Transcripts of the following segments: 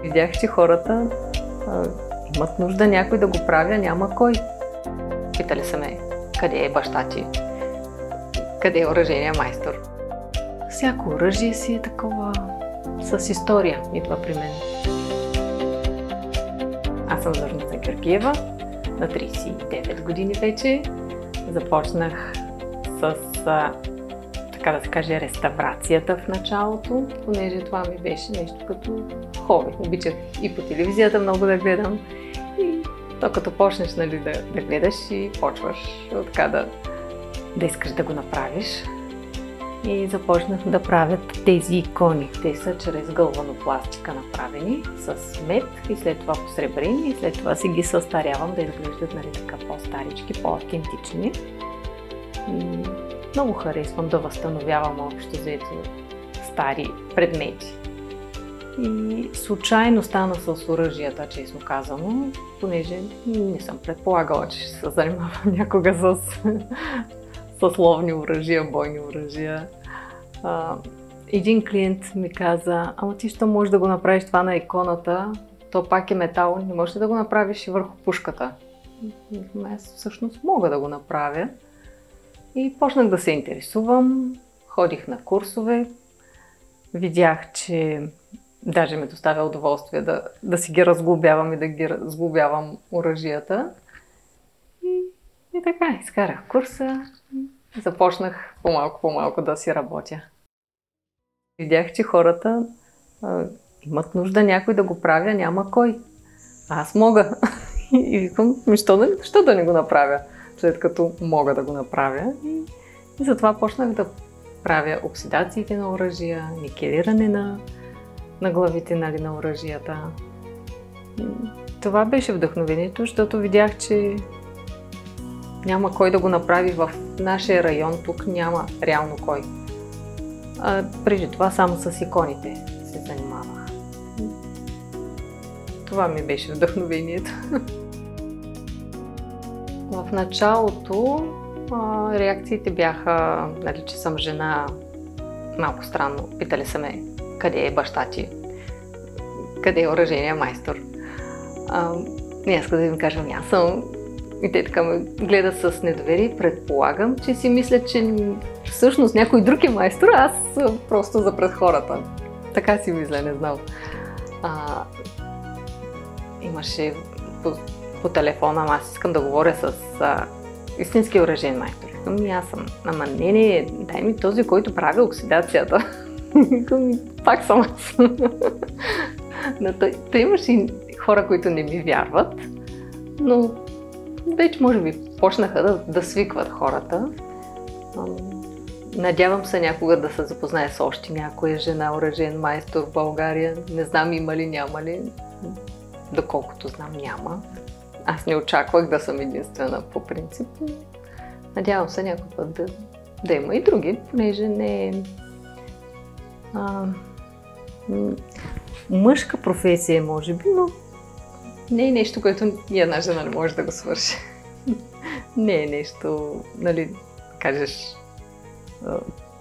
Видях, че хората имат нужда някой да го правя, няма кой. Питали са ме, къде е баща ти? Къде е оръжейния майстор? Всяко оръжие си е такова с история, идва при мен. Аз съм Зорница Георгиева, на 39 години вече. Започнах с, така да се каже, реставрацията в началото, понеже това ми беше нещо като хоби. Обичах и по телевизията много да гледам. И то като почнеш, нали, да гледаш и почваш така да искаш да го направиш. И започнах да правят тези икони. Те са чрез гълванопластика направени с мед и след това посребрени и след това си ги състарявам да изглеждат, нали, така по-старички, по-автентични. И много харесвам да възстановявам общо взето стари предмети. И случайно стана с оръжията, честно казано, понеже не съм предполагала, че ще се занимавам някога с ловни оръжия, бойни оръжия. Един клиент ми каза: ама ти що можеш да го направиш това на иконата, то пак е метал, не можеш ли да го направиш и върху пушката? Аз всъщност мога да го направя. И почнах да се интересувам, ходих на курсове, видях, че даже ми доставя удоволствие да си ги разглобявам и да ги разглобявам оръжията. И така, изкарах курса и започнах по-малко да си работя. Видях, че хората имат нужда някой да го правя, няма кой. Аз мога. И викам, защо да не го направя, след като мога да го направя. И затова почнах да правя оксидациите на оръжия, никелиране на главите, нали, на оръжията. Това беше вдъхновението, защото видях, че няма кой да го направи в нашия район, тук няма реално кой. Преди това само с иконите се занимавах. Това ми беше вдъхновението. В началото реакциите бяха, нали, че съм жена, малко странно. Питали са ме, къде е баща ти? Къде е оръжейния майстор? Не иска да им кажа, аз съм. И те така ме гледат с недоверие. Предполагам, че си мислят, че всъщност някой друг е майстор, а аз просто за пред хората. Така си мисля, не знам. Имаше по телефона, аз искам да говоря с истински оръжейен майстор. Аз съм. Ама не, дай ми този, който прави оксидацията. Пак съм аз. Той имаше и хора, които не ми вярват, но вече може би почнаха да свикват хората. Надявам се някога да се запознае с още някоя жена оръжейен майстор в България. Не знам има ли, няма ли. Доколкото знам, няма. Аз не очаквах да съм единствена по принцип. Надявам се някой път да има и други, понеже не е мъжка професия, може би, но не е нещо, което и една жена не може да го свърши. Не е нещо, нали, кажеш,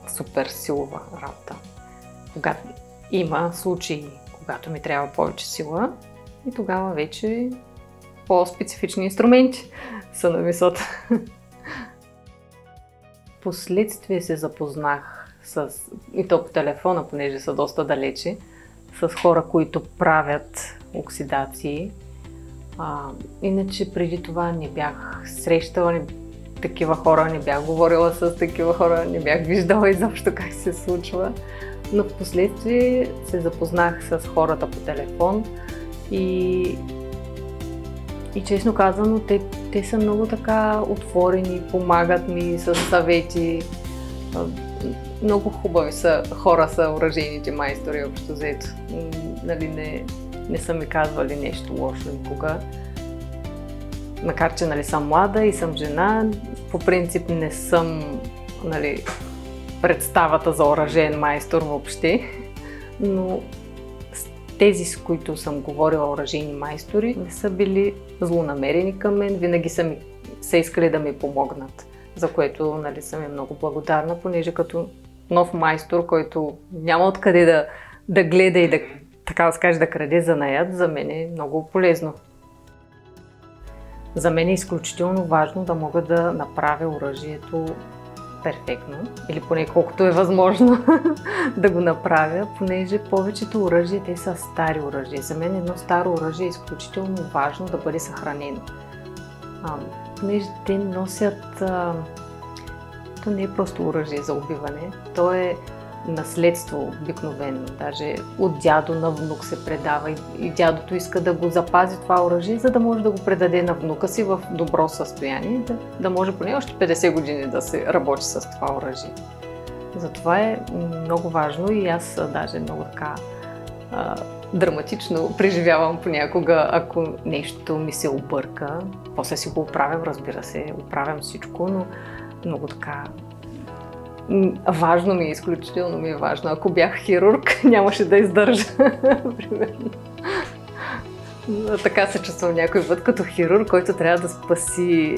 супер силова работа. Когато има случаи, когато ми трябва повече сила, и тогава вече по-специфични инструменти са на висота. Последствие се запознах и то по телефона, понеже са доста далече, с хора, които правят оксидации. Иначе преди това не бях срещала такива хора, не бях говорила с такива хора, не бях виждала изобщо как се случва. Но в последствие се запознах с хората по телефон и честно казано, те са много така отворени, помагат ми с съвети. Много хубави хора са оръжейните майстори, общо взето. Нали, не са ми казвали нещо лошо никога. Макар че, нали, съм млада и съм жена, по принцип не съм, нали, представата за оръжейен майстор въобще, но тези, с които съм говорила оръжейни майстори, не са били злонамерени към мен, винаги са искали да ми помогнат, за което, нали, съм много благодарна, понеже като нов майстор, който няма откъде да гледа и така да се каже, да краде занаят, за мен е много полезно. За мен е изключително важно да мога да направя оръжието перфектно, или поне колкото е възможно да го направя, понеже повечето оръжия, те са стари оръжия. За мен едно старо оръжие е изключително важно да бъде съхранено. Понеже те носят... То не е просто оръжие за убиване, то е наследство обикновено. Даже от дядо на внук се предава и дядото иска да го запази това оръжие, за да може да го предаде на внука си в добро състояние, да може поне още 50 години да се работи с това оръжие. Затова е много важно и аз даже много така драматично преживявам понякога, ако нещо ми се обърка. После си го оправям, разбира се, оправям всичко, но много така важно ми е, изключително ми е важно. Ако бях хирург, нямаше да издържа, примерно. Така се чувствам някой път като хирург, който трябва да спаси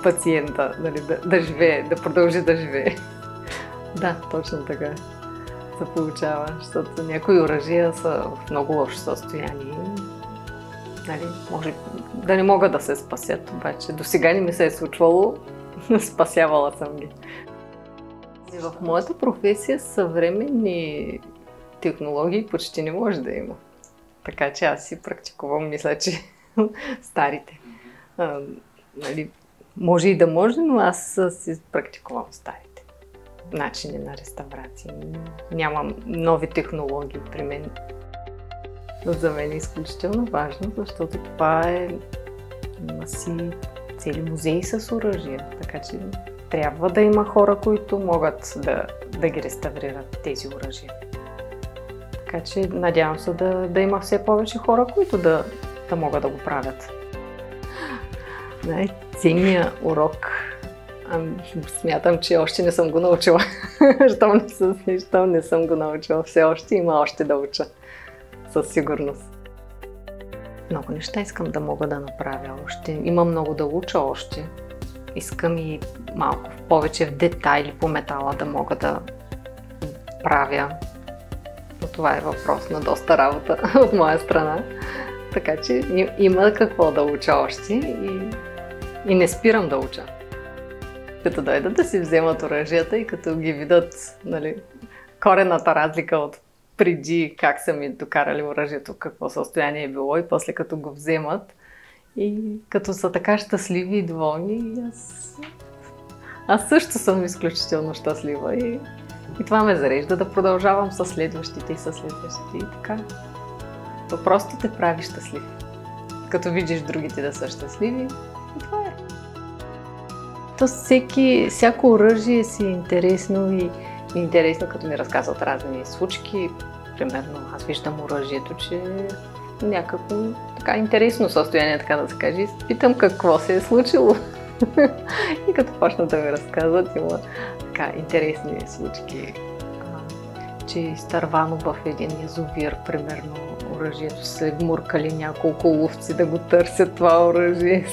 пациента, нали, да живее, да продължи да живее. Да, точно така се получава, защото някои оръжия са в много лошо състояние. Нали, може да не могат да се спасят, обаче до сега не ми се е случвало, спасявала съм ги. В моята професия съвременни технологии почти не може да има. Така че аз си практикувам, мисля, че старите. Нали, може и да може, но аз си практикувам старите начини на реставрация. Нямам нови технологии при мен. Но за мен е изключително важно, защото това е... Има си цели музеи с оръжия, така че трябва да има хора, които могат да ги реставрират тези оръжия. Така че надявам се да има все повече хора, които да могат да го правят. Най-ценният урок, смятам, че още не съм го научила. Щом не съм го научила, все още има още да уча. Със сигурност. Много неща искам да мога да направя още. Има много да уча още. Искам и малко повече в детайли по метала да мога да правя. Но това е въпрос на доста работа от моя страна. Така че има какво да уча още и не спирам да уча. Като дойдат да си вземат оръжията и като ги видят, нали, корената разлика от преди как са ми докарали оръжието, какво състояние е било и после като го вземат и като са така щастливи и доволни, аз също съм изключително щастлива и това ме зарежда да продължавам със следващите и със следващите и така. То просто те прави щастлив. Като видиш другите да са щастливи, и това е. То всяко оръжие си е интересно и интересно, като ми разказват разни случки. Примерно, аз виждам оръжието, че е някакво така интересно състояние, така да се каже. Питам какво се е случило. И като почна да ми разказват, има така интересни случки. Че изтървано в един язовир, примерно, оръжието се муркали няколко ловци да го търсят това оръжие.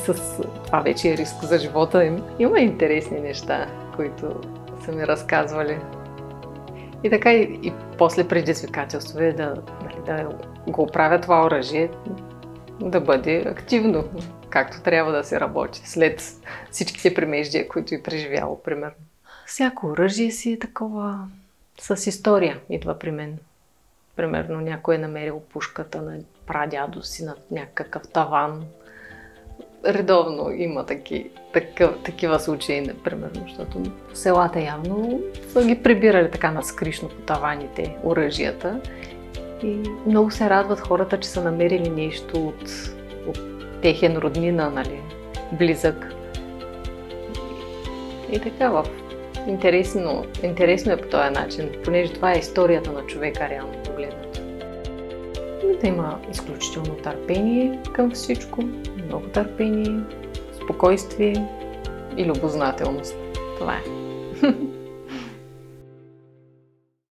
Това вече е риск за живота им. Има интересни неща, които са ми разказвали. И така и после предизвикателство е да го оправя това оръжие, да бъде активно, както трябва да се работи, след всичките премеждия, които е преживяло, примерно. Всяко оръжие си е такова с история, идва при мен. Примерно някой е намерил пушката на прадядо си на някакъв таван. Редовно има такива случаи, примерно, защото по селата явно са ги прибирали така наскришно по таваните оръжията. И много се радват хората, че са намерили нещо от техен роднина, нали, близък. И така, интересно е по този начин, понеже това е историята на човека, реално погледнато. Да има изключително търпение към всичко, много търпение, спокойствие и любознателност. Това е.